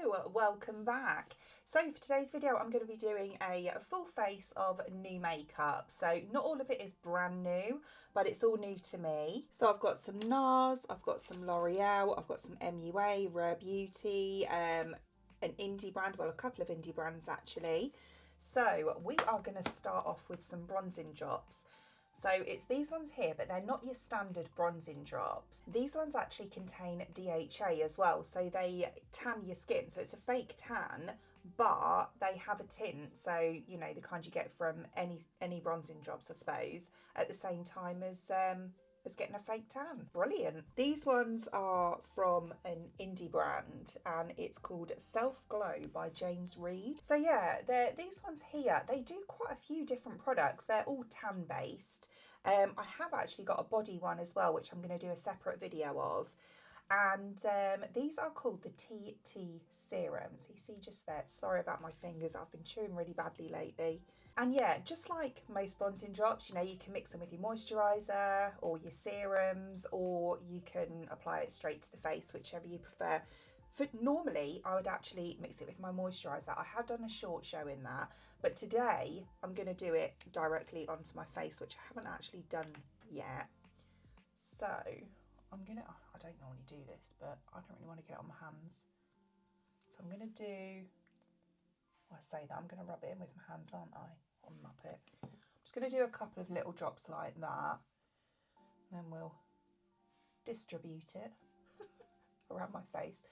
Hello, welcome back. So for today's video I'm going to be doing a full face of new makeup. So not all of it is brand new, but it's all new to me. So I've got some Nars, I've got some L'Oreal, I've got some MUA, Rare Beauty, an indie brand, well a couple of indie brands actually. So we are going to start off with some bronzing drops. So it's these ones here, but they're not your standard bronzing drops. These ones actually contain DHA as well, so they tan your skin. So it's a fake tan, but they have a tint. So, you know, the kind you get from any bronzing drops, I suppose, at the same time as getting a fake tan. Brilliant. These ones are from an indie brand and it's called Self Glow by James Reed. So yeah, these ones here, they do quite a few different products. They're all tan based. I have actually got a body one as well, which I'm going to do a separate video of. And these are called the TT serums. You see just there, sorry about my fingers, I've been chewing really badly lately. And yeah, just like most bronzing drops, you know, you can mix them with your moisturiser or your serums, or you can apply it straight to the face, whichever you prefer. Normally, I would actually mix it with my moisturiser. I have done a short show in that, but today I'm going to do it directly onto my face, which I haven't actually done yet. So I don't normally do this, but I don't really want to get it on my hands. So I'm going to do, well, I say that, I'm going to rub it in with my hands, aren't I? On Muppet. I'm just going to do a couple of little drops like that. Then we'll distribute it around my face.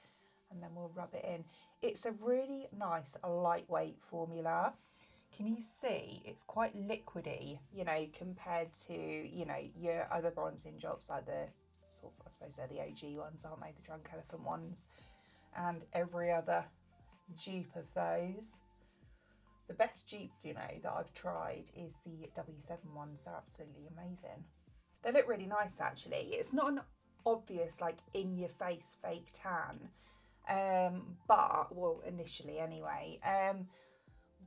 And then we'll rub it in. It's a really nice, lightweight formula. Can you see it's quite liquidy, you know, compared to, you know, your other bronzing drops like the, sort of, I suppose they're the OG ones, aren't they? The Drunk Elephant ones. And every other dupe of those. The best dupe, you know, that I've tried is the W7 ones. They're absolutely amazing. They look really nice, actually. It's not an obvious, like, in-your-face fake tan. But, well, initially anyway.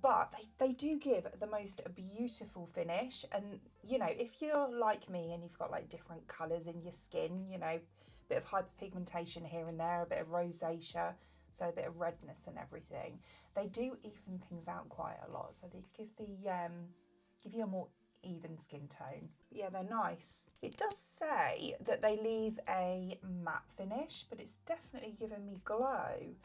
But they do give the most beautiful finish. And, you know, if you're like me and you've got, like, different colours in your skin, you know, a bit of hyperpigmentation here and there, a bit of rosacea, so a bit of redness and everything, they do even things out quite a lot. So they give you a more even skin tone. Yeah, they're nice. It does say that they leave a matte finish, but it's definitely given me glow.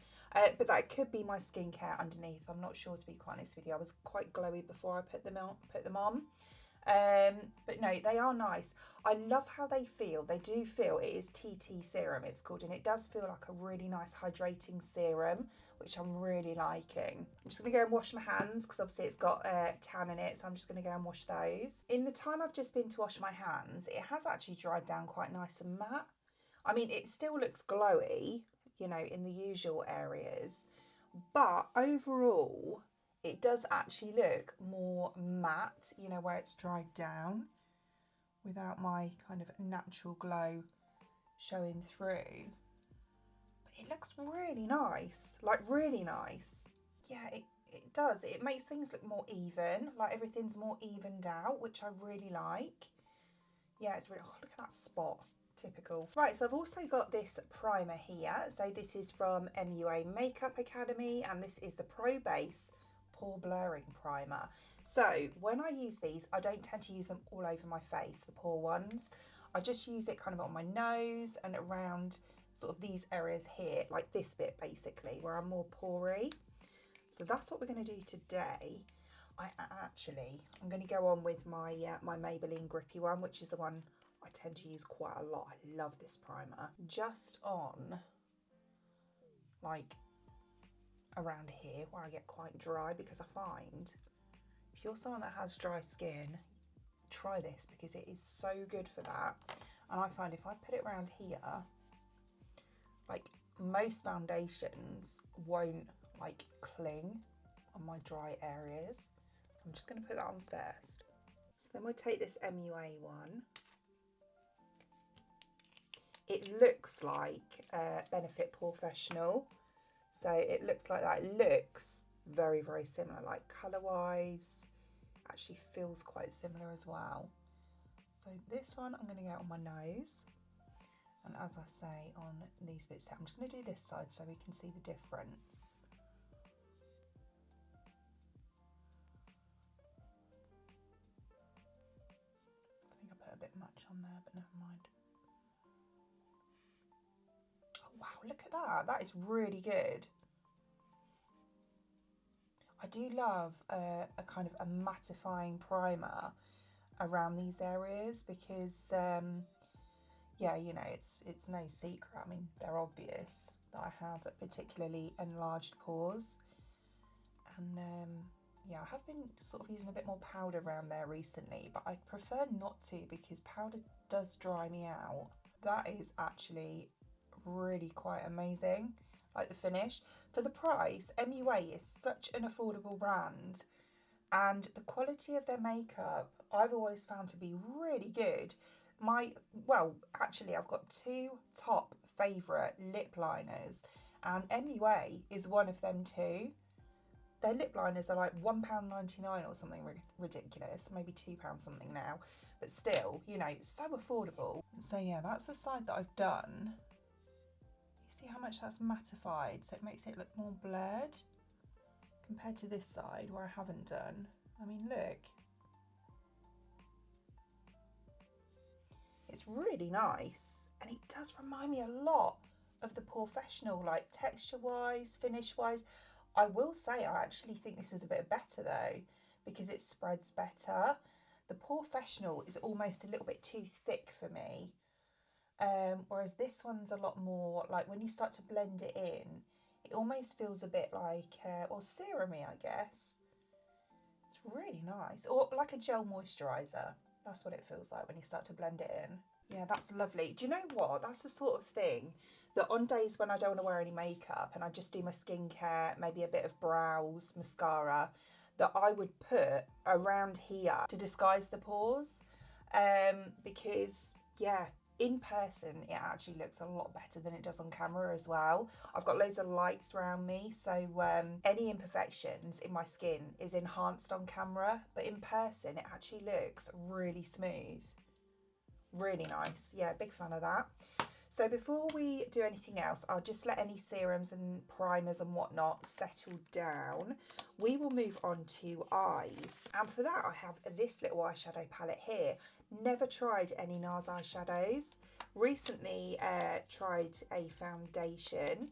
But that could be my skincare underneath. I'm not sure, to be quite honest with you. I was quite glowy before I put them on. But no, they are nice. I love how they feel. They do feel, it is TT serum it's called, and it does feel like a really nice hydrating serum, which I'm really liking. I'm just going to go and wash my hands because obviously it's got tan in it, so I'm just going to go and wash those. In the time I've just been to wash my hands, it has actually dried down quite nice and matte. I mean, it still looks glowy, you know, in the usual areas, but overall it does actually look more matte, you know, where it's dried down without my kind of natural glow showing through. But it looks really nice, like really nice. Yeah, it does. It makes things look more even, like everything's more evened out, which I really like. Yeah, it's really, oh, look at that spot. Typical. Right, so I've also got this primer here. So this is from MUA Makeup Academy, and this is the Pro Base Pore Blurring Primer. So when I use these, I don't tend to use them all over my face, the pore ones. I just use it kind of on my nose and around sort of these areas here, like this bit basically, where I'm more pory. So that's what we're going to do today. I'm going to go on with my my Maybelline Grippy one, which is the one I tend to use quite a lot. I love this primer. Just on, like, around here where I get quite dry, because I find if you're someone that has dry skin, try this because it is so good for that. And I find if I put it around here, like most foundations won't like cling on my dry areas. I'm just going to put that on first. So then we'll take this MUA one. It looks like Benefit Professional. So it looks like that. It looks very, very similar, like colour-wise. Actually feels quite similar as well. So this one I'm going to go on my nose. And as I say on these bits here, I'm just going to do this side so we can see the difference. I think I put a bit much on there, but never mind. Oh wow, look at that. That is really good. I do love a kind of a mattifying primer around these areas because yeah, you know, it's no secret. I mean, they're obvious that I have particularly enlarged pores, and yeah, I have been sort of using a bit more powder around there recently, but I prefer not to because powder does dry me out. That is actually really quite amazing, like the finish. For the price, MUA is such an affordable brand, and the quality of their makeup I've always found to be really good. Well, actually, I've got two top favourite lip liners, and MUA is one of them too. Their lip liners are like £1.99 or something ridiculous, maybe £2 something now, but still, you know, so affordable. So yeah, that's the side that I've done. You see how much that's mattified, so it makes it look more blurred compared to this side where I haven't done. I mean, look. It's really nice, and it does remind me a lot of the Porefessional, like texture-wise, finish-wise. I will say I actually think this is a bit better though, because it spreads better. The Porefessional is almost a little bit too thick for me, whereas this one's a lot more, like when you start to blend it in, it almost feels a bit like, or serum-y, I guess. It's really nice, or like a gel moisturiser. That's what it feels like when you start to blend it in. Yeah, that's lovely. Do you know what? That's the sort of thing that on days when I don't want to wear any makeup and I just do my skincare, maybe a bit of brows, mascara, that I would put around here to disguise the pores. Because, yeah, in person, it actually looks a lot better than it does on camera as well. I've got loads of lights around me, so any imperfections in my skin is enhanced on camera, but in person, it actually looks really smooth. Really nice. Yeah, big fan of that. So before we do anything else, I'll just let any serums and primers and whatnot settle down. We will move on to eyes. And for that, I have this little eyeshadow palette here. Never tried any Nars eyeshadows. Recently tried a foundation,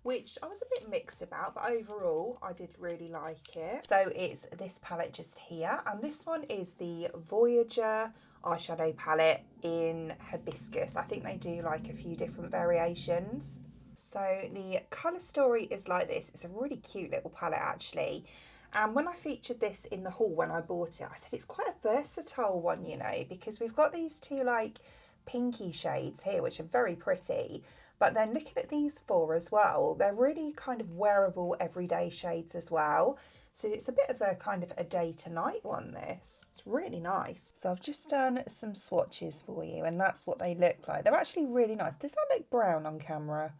which I was a bit mixed about, but overall I did really like it. So it's this palette just here, and this one is the Voyageur eyeshadow palette in Hibiscus. I think they do like a few different variations. So the colour story is like this. It's a really cute little palette actually. And when I featured this in the haul when I bought it, I said it's quite a versatile one, you know, because we've got these two like pinky shades here, which are very pretty. But then looking at these four as well, they're really kind of wearable everyday shades as well. So it's a bit of a kind of a day to night one, this. It's really nice. So I've just done some swatches for you, and that's what they look like. They're actually really nice. Does that look brown on camera?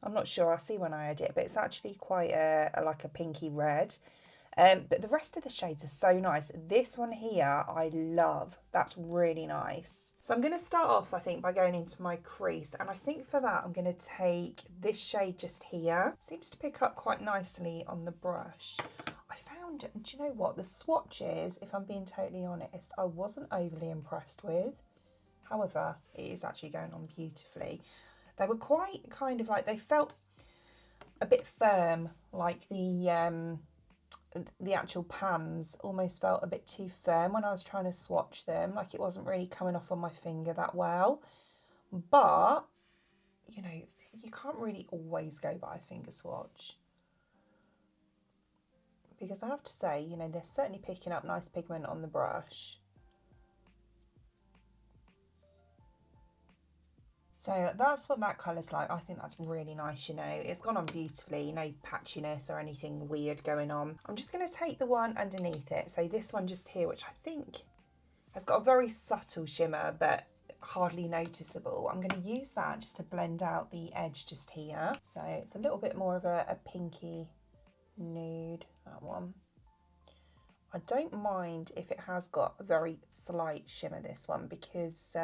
I'm not sure. I'll see when I edit, but it's actually quite like a pinky red. But the rest of the shades are so nice. This one here, I love. That's really nice. So I'm going to start off, I think, by going into my crease. And I think for that, I'm going to take this shade just here. It seems to pick up quite nicely on the brush. I found, do you know what? The swatches, if I'm being totally honest, I wasn't overly impressed with. However, it is actually going on beautifully. They were quite kind of like, they felt a bit firm, like the actual pans almost felt a bit too firm when I was trying to swatch them, like it wasn't really coming off on my finger that well. But, you know, you can't really always go by a finger swatch, because I have to say, you know, they're certainly picking up nice pigment on the brush. So that's what that colour's like. I think that's really nice, you know. It's gone on beautifully, no patchiness or anything weird going on. I'm just going to take the one underneath it. So this one just here, which I think has got a very subtle shimmer, but hardly noticeable. I'm going to use that just to blend out the edge just here. So it's a little bit more of a pinky nude, that one. I don't mind if it has got a very slight shimmer, this one, because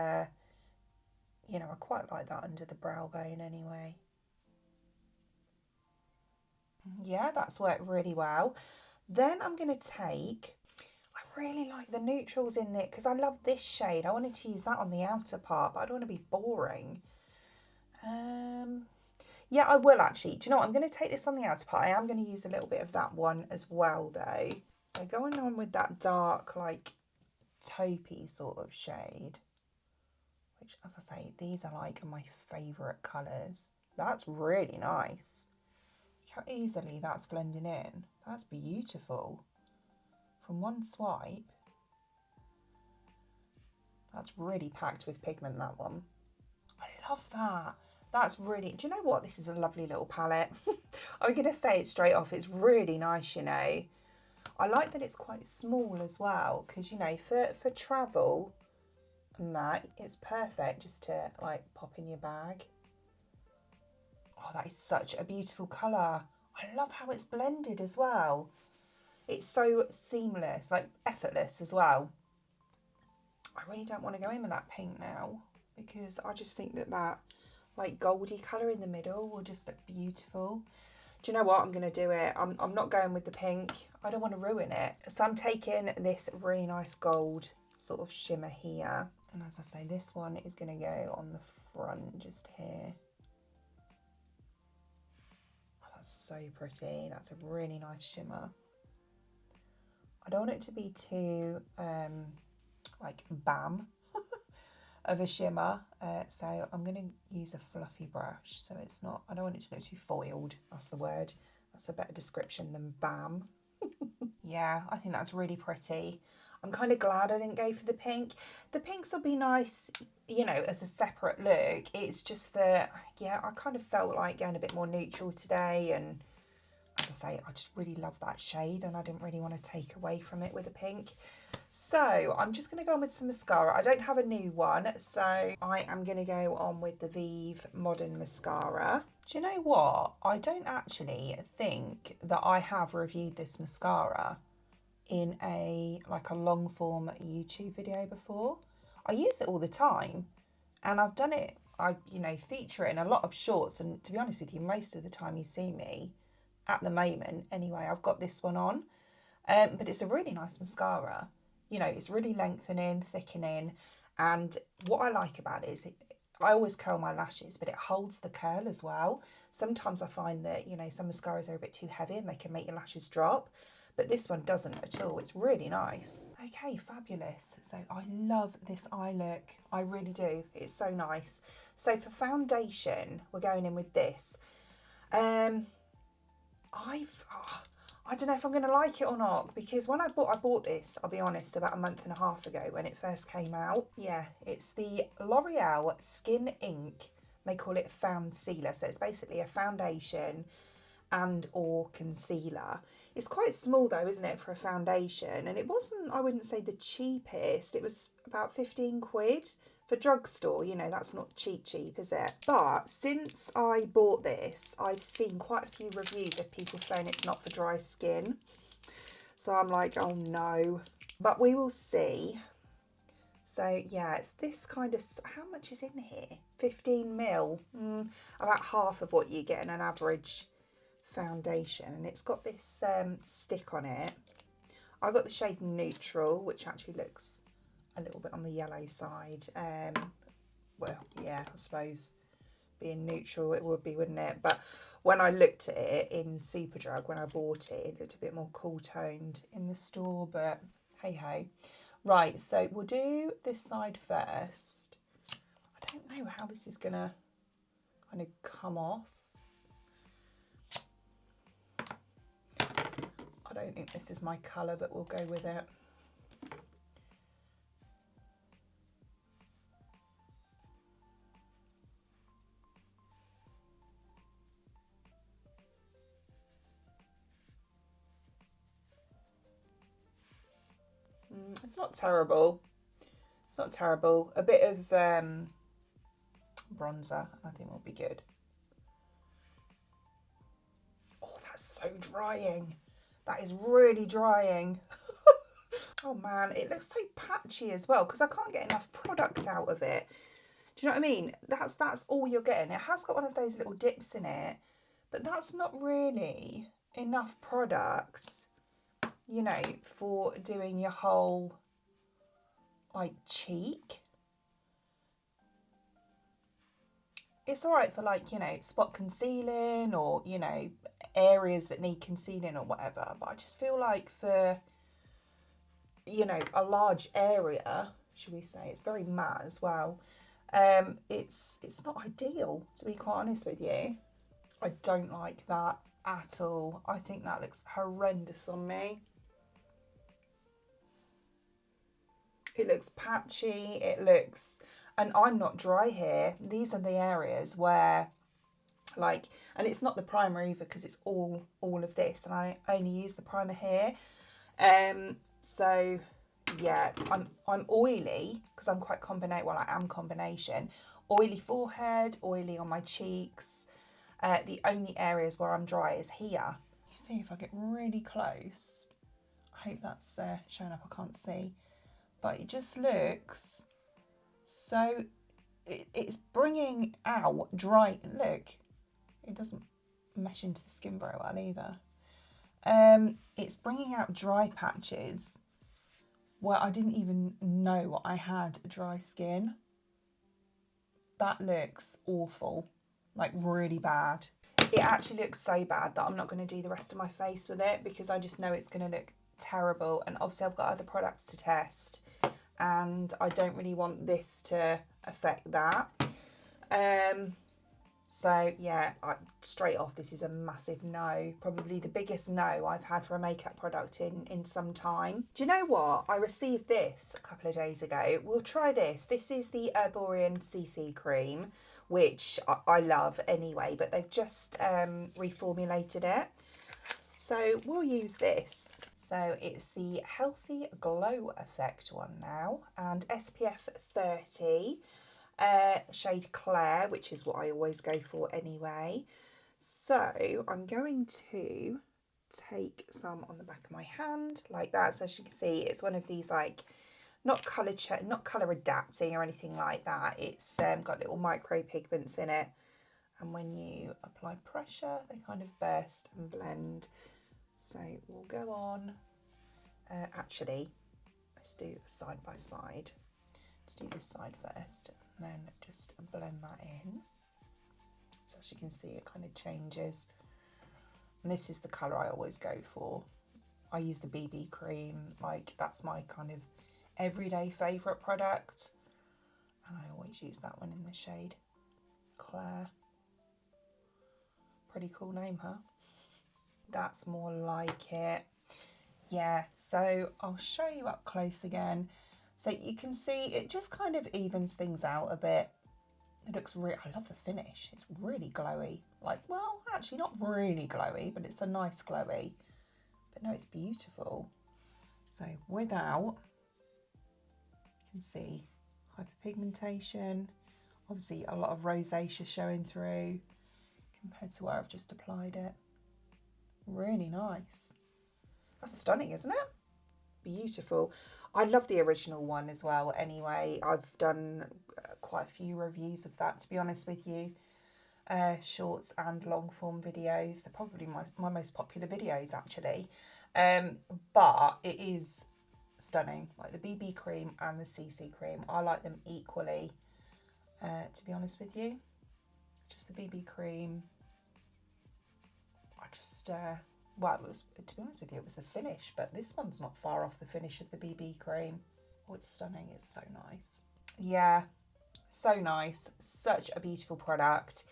you know, I quite like that under the brow bone anyway. Yeah, that's worked really well. Then I'm going to take, I really like the neutrals in it because I love this shade. I wanted to use that on the outer part, but I don't want to be boring. Yeah, I will actually. Do you know what? I'm going to take this on the outer part. I am going to use a little bit of that one as well, though. So going on with that dark, like, taupey sort of shade, which, as I say, these are like my favourite colours. That's really nice. Look how easily that's blending in. That's beautiful. From one swipe, that's really packed with pigment, that one. I love that. That's really, do you know what? This is a lovely little palette. I'm going to say it straight off. It's really nice, you know. I like that it's quite small as well because, you know, for travel and that, it's perfect just to like pop in your bag. Oh, that is such a beautiful colour. I love how it's blended as well. It's so seamless, like effortless as well. I really don't want to go in with that pink now because I just think that that like goldy colour in the middle will just look beautiful. Do you know what? I'm going to do it. I'm not going with the pink. I don't want to ruin it. So I'm taking this really nice gold sort of shimmer here. And as I say, this one is going to go on the front just here. Oh, that's so pretty. That's a really nice shimmer. I don't want it to be too like Balm of a shimmer, so I'm going to use a fluffy brush so it's not, I don't want it to look too foiled, that's the word, that's a better description than Balm. Yeah, I think that's really pretty. I'm kind of glad I didn't go for the pink. The pinks will be nice, you know, as a separate look. It's just that, yeah, I kind of felt like going a bit more neutral today, and as I say, I just really love that shade and I didn't really want to take away from it with a pink. So I'm just going to go on with some mascara. I don't have a new one, so I am going to go on with the Vieve Modern Mascara. Do you know what? I don't actually think that I have reviewed this mascara in a long form YouTube video before. I use it all the time and I've done it, you know, feature it in a lot of shorts, and to be honest with you, most of the time you see me at the moment anyway, I've got this one on, but it's a really nice mascara. You know, it's really lengthening, thickening, and what I like about it is I always curl my lashes, but it holds the curl as well. Sometimes I find that, you know, some mascaras are a bit too heavy and they can make your lashes drop, but this one doesn't at all. It's really nice. Okay, fabulous. So I love this eye look. I really do. It's so nice. So for foundation, we're going in with this. I don't know if I'm going to like it or not, because when I bought this, I'll be honest, about a month and a half ago when it first came out. Yeah, it's the Loreal Skin Ink. They call it Found Sealer. So it's basically a foundation and or concealer. It's quite small though, isn't it, for a foundation? And it wasn't, I wouldn't say the cheapest. It was about 15 quid. For drugstore, you know, that's not cheap, is it? But since I bought this, I've seen quite a few reviews of people saying it's not for dry skin. So I'm like, oh no. But we will see. So yeah, it's this kind of, how much is in here? 15 mil. About half of what you get in an average foundation. And it's got this stick on it. I got the shade Neutral, which actually looks a little bit on the yellow side. Well, yeah, I suppose being neutral it would be, wouldn't it? But when I looked at it in Superdrug, when I bought it, it looked a bit more cool toned in the store, but hey ho. Right, so we'll do this side first. I don't know how this is gonna kind of come off. I don't think this is my colour, but we'll go with it. It's not terrible. It's not terrible. A bit of bronzer, I think will be good. Oh, that's so drying. That is really drying. Oh man, it looks so patchy as well because I can't get enough product out of it. Do you know what I mean? That's all you're getting. It has got one of those little dips in it, but that's not really enough product, you know, for doing your whole like cheek. It's all right for like, you know, spot concealing or, you know, areas that need concealing or whatever. But I just feel like for, you know, a large area, should we say, it's very matte as well. It's not ideal, to be quite honest with you. I don't like that at all. I think that looks horrendous on me. It looks patchy, it looks, and I'm not dry here. These are the areas where, like, and it's not the primer either because it's all of this, and I only use the primer here. So yeah, I'm oily because I'm quite well, I am combination. Oily forehead, oily on my cheeks. The only areas where I'm dry is here. You see, if I get really close, I hope that's showing up, I can't see. But it just looks so, it's bringing out dry, look, it doesn't mesh into the skin very well either. It's bringing out dry patches where I didn't even know I had dry skin. That looks awful, like really bad. It actually looks so bad that I'm not going to do the rest of my face with it because I just know it's going to look terrible. And obviously I've got other products to test and I don't really want this to affect that. So yeah, straight off, this is a massive no. Probably the biggest no I've had for a makeup product in some time. Do you know what? I received this a couple of days ago. We'll try this. This is the Erborian CC Cream, which I love anyway, but they've just reformulated it. So we'll use this. So it's the Healthy Glow Effect one now, and SPF 30. Shade Clare, which is what I always go for anyway. So I'm going to take some on the back of my hand like that. So as you can see, it's one of these like not colour adapting or anything like that. It's got little micro pigments in it, and when you apply pressure, they kind of burst and blend. So we'll go on. Actually, let's do side by side. Let's do this side first, and then just blend that in. So as you can see, it kind of changes. And this is the colour I always go for. I use the BB cream, like that's my kind of everyday favourite product. And I always use that one in the shade Clare. Pretty cool name, huh? That's more like it. Yeah, so I'll show you up close again. So you can see it just kind of evens things out a bit. It looks really, I love the finish. It's really glowy. Like, well, actually not really glowy, but it's a nice glowy. But no, it's beautiful. So without, you can see hyperpigmentation. Obviously a lot of rosacea showing through compared to where I've just applied it. Really nice. That's stunning, isn't it? Beautiful. I love the original one as well anyway. I've done quite a few reviews of that, to be honest with you. Shorts and long form videos. They're probably my most popular videos actually. But it is stunning. Like the BB cream and the CC cream. I like them equally, to be honest with you. Just the BB cream. I just... well, it was, to be honest with you, it was the finish, but this one's not far off the finish of the BB cream. Oh, it's stunning. It's so nice. Yeah, so nice. Such a beautiful product.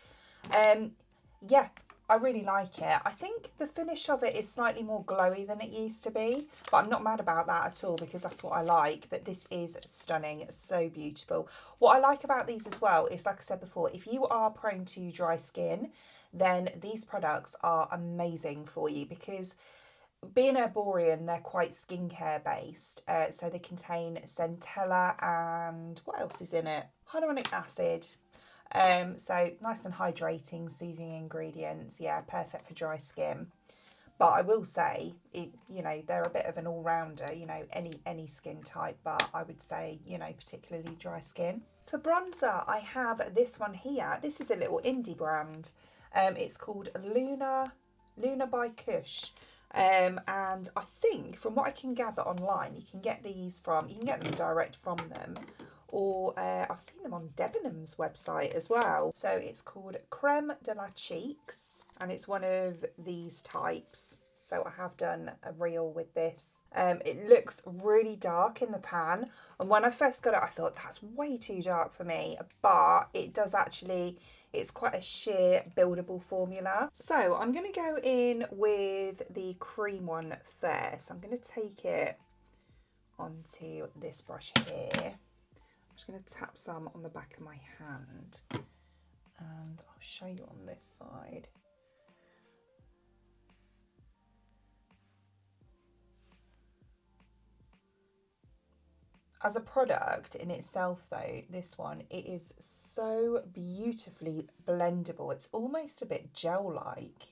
Yeah, I really like it. I think the finish of it is slightly more glowy than it used to be, but I'm not mad about that at all because that's what I like. But this is stunning. It's so beautiful. What I like about these as well is, like I said before, if you are prone to dry skin, then these products are amazing for you because being Erborian, they're quite skincare based. So they contain centella and what else is in it? Hyaluronic acid. So nice and hydrating, soothing ingredients. Yeah, perfect for dry skin. But I will say, you know, they're a bit of an all-rounder, you know, any skin type, but I would say, you know, particularly dry skin. For bronzer, I have this one here. This is a little indie brand. It's called Luna by Khush. And I think from what I can gather online, you can get them direct from them, or I've seen them on Debenhams website as well. So it's called Crème de la Cheeks, and it's one of these types. So I have done a reel with this. It looks really dark in the pan, and when I first got it, I thought that's way too dark for me, but it does actually, it's quite a sheer buildable formula. So I'm going to go in with the cream one first. I'm going to take it onto this brush here. I'm just going to tap some on the back of my hand, and I'll show you on this side. As a product in itself though, this one, it is so beautifully blendable. It's almost a bit gel-like.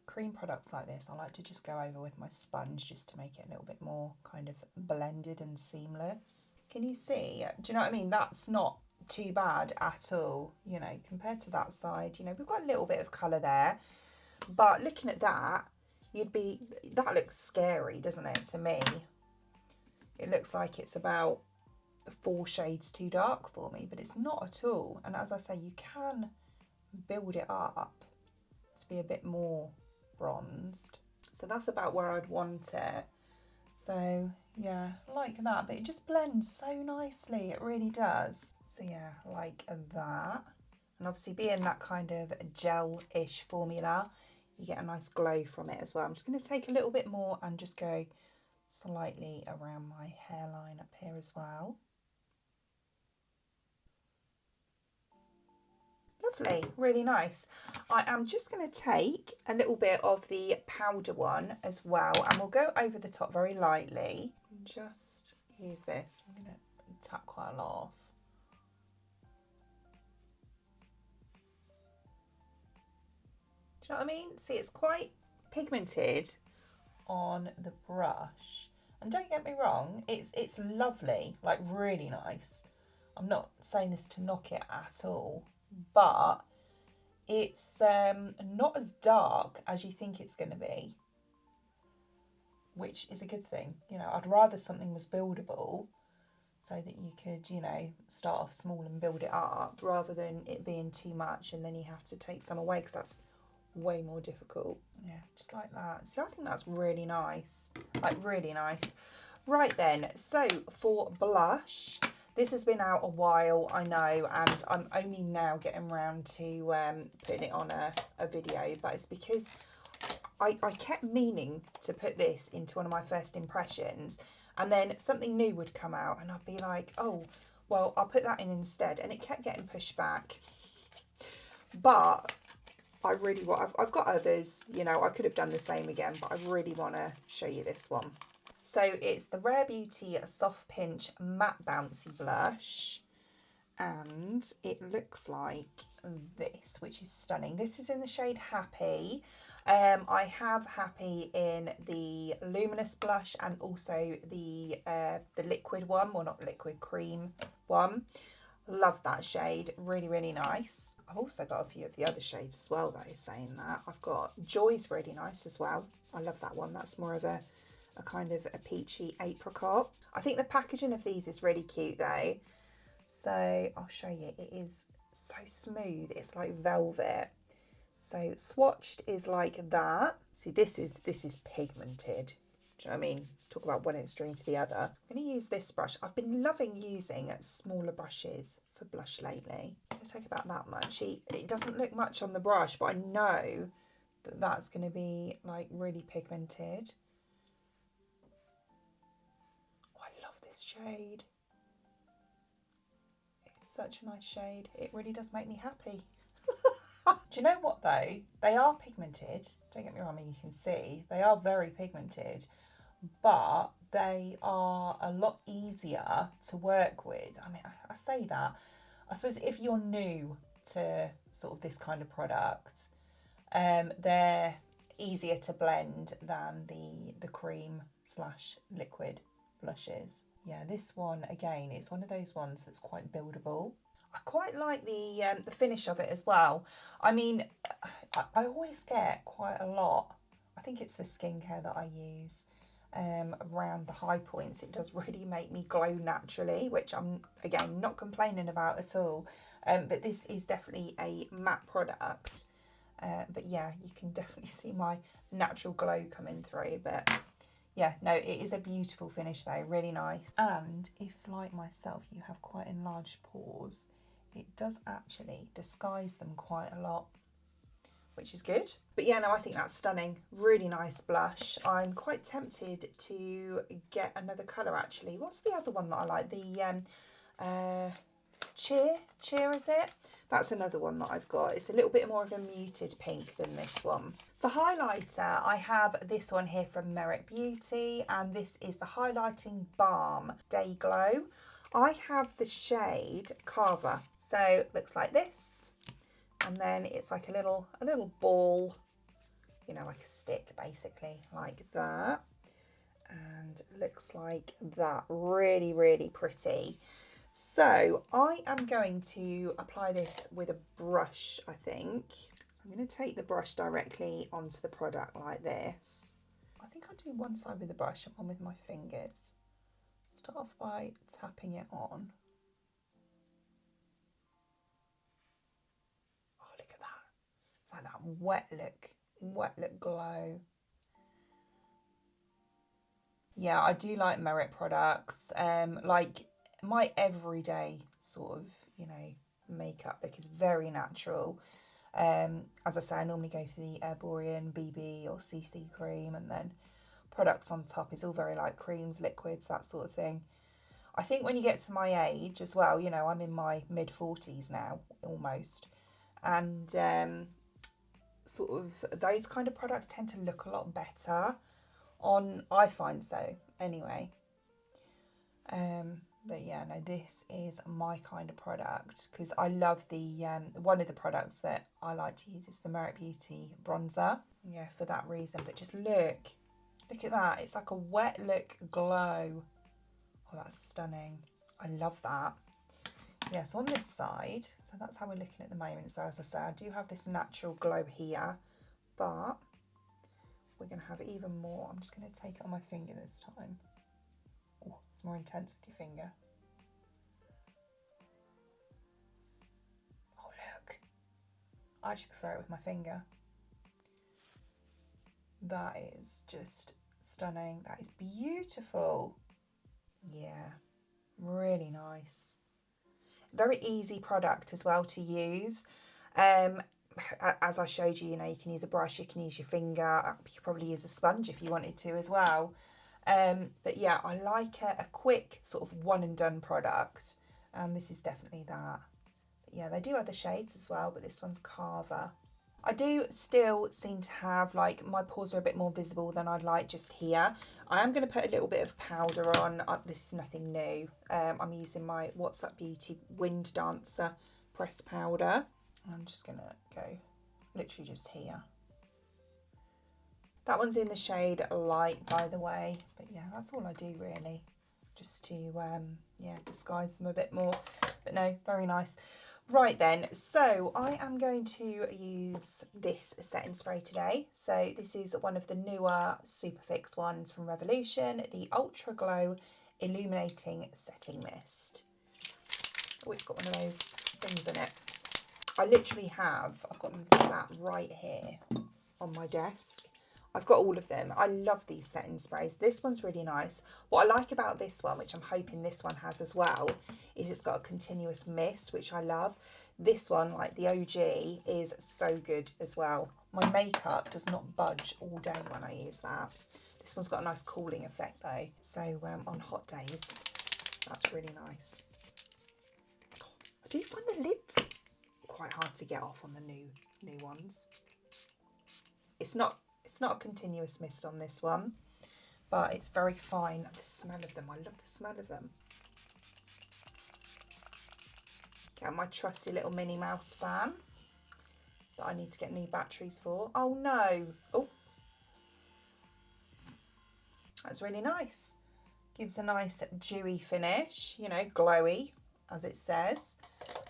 Cream products like this, I like to just go over with my sponge just to make it a little bit more kind of blended and seamless. Can you see? Do you know what I mean? That's not too bad at all, you know, compared to that side. You know, we've got a little bit of colour there, but looking at that, that looks scary, doesn't it, to me? It looks like it's about 4 shades too dark for me, but it's not at all. And as I say, you can build it up to be a bit more bronzed. So that's about where I'd want it. So yeah, like that, but it just blends so nicely, it really does. So yeah, like that. And obviously being that kind of gel-ish formula, you get a nice glow from it as well. I'm just going to take a little bit more and just go slightly around my hairline up here as well. Lovely, really nice. I am just going to take a little bit of the powder one as well, and we'll go over the top very lightly. Just use this. I'm going to tap quite a lot off. Do you know what I mean? See, it's quite pigmented on the brush, and don't get me wrong, it's lovely, like really nice. I'm not saying this to knock it at all, but it's not as dark as you think it's going to be, which is a good thing. You know, I'd rather something was buildable so that you could, you know, start off small and build it up, rather than it being too much and then you have to take some away, because that's way more difficult. Yeah, just like that. So I think that's really nice, like really nice. Right then, so for blush, this has been out a while, I know, and I'm only now getting around to putting it on a video, but it's because I kept meaning to put this into one of my first impressions, and then something new would come out and I'd be like, oh, well, I'll put that in instead, and it kept getting pushed back. But I really want, I've got others, you know, I could have done the same again, but I really want to show you this one. So it's the Rare Beauty Soft Pinch Matte Bouncy Blush, and it looks like this, which is stunning. This is in the shade Happy. I have Happy in the luminous blush and also the liquid one, well, not liquid, cream one. Love that shade, really, really nice. I've also got a few of the other shades as well though, saying that. I've got Joy's really nice as well. I love that one. That's more of a kind of a peachy apricot. I think the packaging of these is really cute though. So I'll show you. It is so smooth. It's like velvet. So swatched is like that. See, this is pigmented. Do you know what I mean? Talk about one extreme to the other. I'm going to use this brush. I've been loving using smaller brushes for blush lately. It'll take about that much. It doesn't look much on the brush, but I know that that's going to be like really pigmented. Oh, I love this shade. It's such a nice shade. It really does make me happy. Do you know what though? They are pigmented. Don't get me wrong, I mean, you can see they are very pigmented, but they are a lot easier to work with. I mean, I say that. I suppose if you're new to sort of this kind of product, they're easier to blend than the cream slash liquid blushes. Yeah, this one again is one of those ones that's quite buildable. I quite like the finish of it as well. I mean, I always get quite a lot. I think it's the skincare that I use around the high points. It does really make me glow naturally, which I'm, again, not complaining about at all. But this is definitely a matte product. But yeah, you can definitely see my natural glow coming through. But yeah, no, it is a beautiful finish though, really nice. And if, like myself, you have quite enlarged pores, it does actually disguise them quite a lot, which is good. But yeah, no, I think that's stunning. Really nice blush. I'm quite tempted to get another colour actually. What's the other one that I like? The Cheer, is it? That's another one that I've got. It's a little bit more of a muted pink than this one. For highlighter, I have this one here from Merit Beauty, and this is the Highlighting Balm Day Glow. I have the shade Carver, so it looks like this, and then it's like a little ball, you know, like a stick basically, like that, and looks like that. Really, really pretty. So I am going to apply this with a brush, I think. So I'm going to take the brush directly onto the product like this. I think I'll do one side with the brush and one with my fingers. Start off by tapping it on. Oh, look at that. It's like that wet look glow. Yeah, I do like Merit products. Like my everyday sort of, you know, makeup look is very natural. As I say, I normally go for the Erborian BB or CC Cream, and then products on top is all very like creams, liquids, that sort of thing. I think when you get to my age as well, you know, I'm in my mid-40s now, almost, and sort of those kind of products tend to look a lot better on, I find so, anyway. But yeah, no, this is my kind of product, because I love the, one of the products that I like to use is the Merit Beauty bronzer. Yeah, for that reason. But just look at that. It's like a wet look glow. Oh, that's stunning. I love that. Yeah, so on this side, so that's how we're looking at the moment. So as I say, I do have this natural glow here, but we're going to have even more. I'm just going to take it on my finger this time. Oh, it's more intense with your finger. Oh, look. I actually prefer it with my finger. That is just stunning. That is beautiful. Yeah, really nice. Very easy product as well to use. As I showed you, you know, you can use a brush, you can use your finger, you could probably use a sponge if you wanted to as well. But yeah, I like a quick sort of one and done product, and this is definitely that. But yeah, they do other shades as well, but this one's Carver. I do still seem to have, like, my pores are a bit more visible than I'd like just here. I am going to put a little bit of powder on. This is nothing new. I'm using my What's Up Beauty Wind Dancer pressed powder. I'm just going to go literally just here. That one's in the shade Light, by the way. But yeah, that's all I do really, just to, yeah, disguise them a bit more. But no, very nice. Right then, so I am going to use this setting spray today. So this is one of the newer Superfix ones from Revolution, the Ultra Glow Illuminating Setting Mist. Oh, it's got one of those things in it. I literally have, I've got them sat right here on my desk. I've got all of them. I love these setting sprays. This one's really nice. What I like about this one, which I'm hoping this one has as well, is it's got a continuous mist, which I love. This one, like the OG, is so good as well. My makeup does not budge all day when I use that. This one's got a nice cooling effect though. So on hot days, that's really nice. I do find the lids quite hard to get off on the new ones. It's not a continuous mist on this one, but it's very fine. The smell of them, I love the smell of them. Get my trusty little Minnie Mouse fan that I need to get new batteries for. Oh no, oh, That's really nice. Gives a nice dewy finish, you know, glowy, as it says,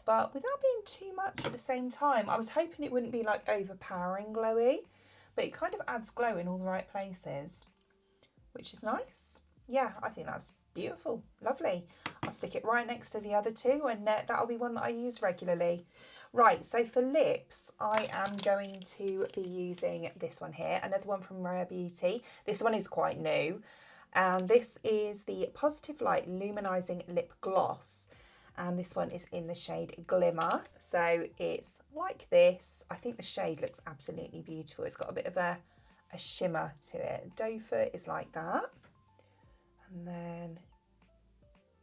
but without being too much at the same time. I was hoping it wouldn't be like overpowering glowy, but it kind of adds glow in all the right places, which is nice. Yeah, I think that's beautiful. Lovely. I'll stick it right next to the other two, and that'll be one that I use regularly. Right, so for lips, I am going to be using this one here, another one from Rare Beauty. This one is quite new, and this is the Positive Light Luminizing Lip Gloss, and this one is in the shade Glimmer. So it's like this. I think the shade looks absolutely beautiful. It's got a bit of a shimmer to it. Doe foot is like that, and then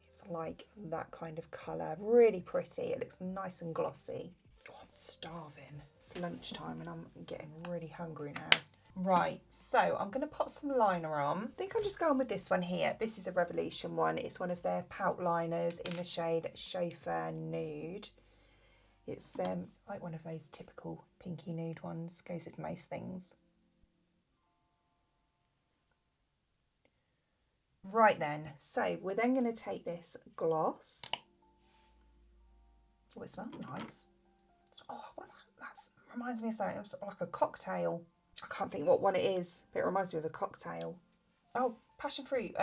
it's like that kind of colour. Really pretty. It looks nice and glossy. Oh, I'm starving. It's lunchtime and I'm getting really hungry now. Right, so I'm going to pop some liner on. I think I'm just going with this one here. This is a Revolution one. It's one of their pout liners in the shade Chauffeur Nude. It's like one of those typical pinky nude ones. Goes with most things. Right then, so we're then going to take this gloss. Oh, it smells nice. Oh, what that reminds me of something. It's like a cocktail. I can't think what one it is, but it reminds me of a cocktail. Oh, passion fruit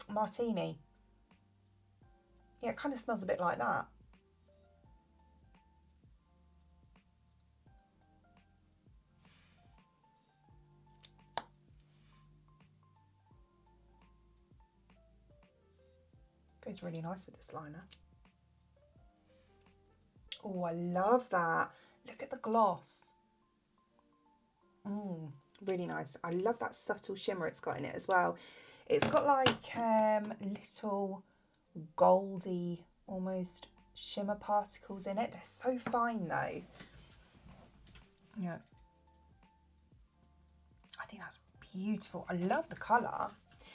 martini. Yeah, it kind of smells a bit like that. Goes really nice with this liner. Oh, I love that. Look at the gloss. Really nice. I love that subtle shimmer it's got in it as well. It's got like little goldy, almost shimmer particles in it. They're so fine though. Yeah. I think that's beautiful. I love the colour.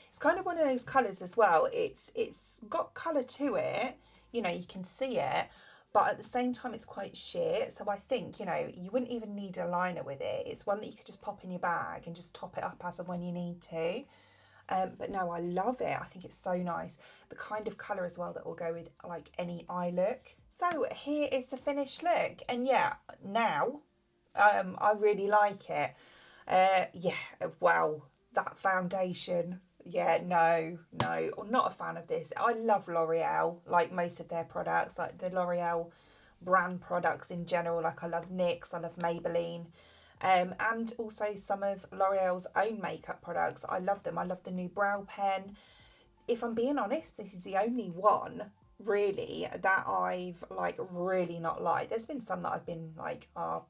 It's kind of one of those colours as well. It's got colour to it. You know, you can see it. But at the same time, it's quite sheer. So I think, you know, you wouldn't even need a liner with it. It's one that you could just pop in your bag and just top it up as and when you need to. But no, I love it. I think it's so nice. The kind of colour as well that will go with like any eye look. So here is the finished look. And yeah, now I really like it. Yeah, wow, that foundation. Yeah, no, not a fan of this. I love L'Oreal, like most of their products, like the L'Oreal brand products in general. Like I love NYX, I love Maybelline, and also some of L'Oreal's own makeup products. I love them. I love the new brow pen. If I'm being honest, this is the only one really that I've like really not liked. There's been some that I've been like, oh,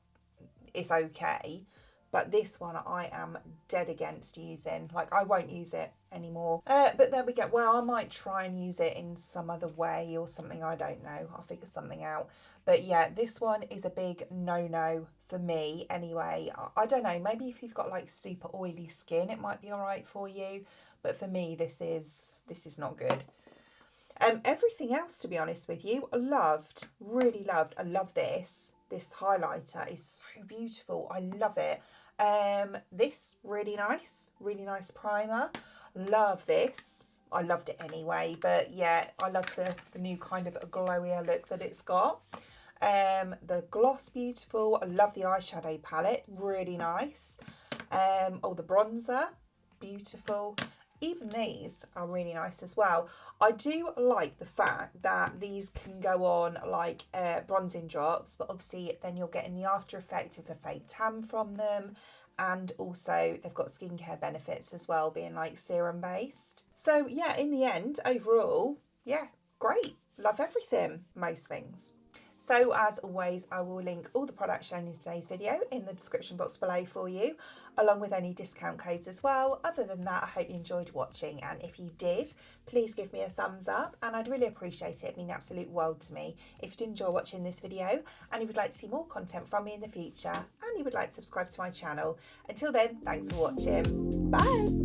it's okay. But this one I am dead against using. Like I won't use it anymore. But there we go. Well, I might try and use it in some other way or something. I don't know. I'll figure something out. But yeah, this one is a big no-no for me anyway. I don't know. Maybe if you've got like super oily skin, it might be all right for you. But for me, this is not good. Everything else, to be honest with you, I loved. Really loved. I love this. This highlighter is so beautiful. I love it. This really nice primer. Love this. I loved it anyway, but yeah, I love the new kind of a glowier look that it's got. The gloss, beautiful. I love the eyeshadow palette, really nice. Oh, the bronzer, beautiful. Even these are really nice as well. I do like the fact that these can go on like bronzing drops, but obviously then you're getting the after effect of a fake tan from them. And also they've got skincare benefits as well, being like serum based. So yeah, in the end, overall, yeah, great. Love everything, most things. So as always, I will link all the products shown in today's video in the description box below for you, along with any discount codes as well. Other than that, I hope you enjoyed watching, and if you did, please give me a thumbs up, and I'd really appreciate it. It'd mean the absolute world to me if you did enjoy watching this video and you would like to see more content from me in the future, and you would like to subscribe to my channel. Until then, thanks for watching. Bye!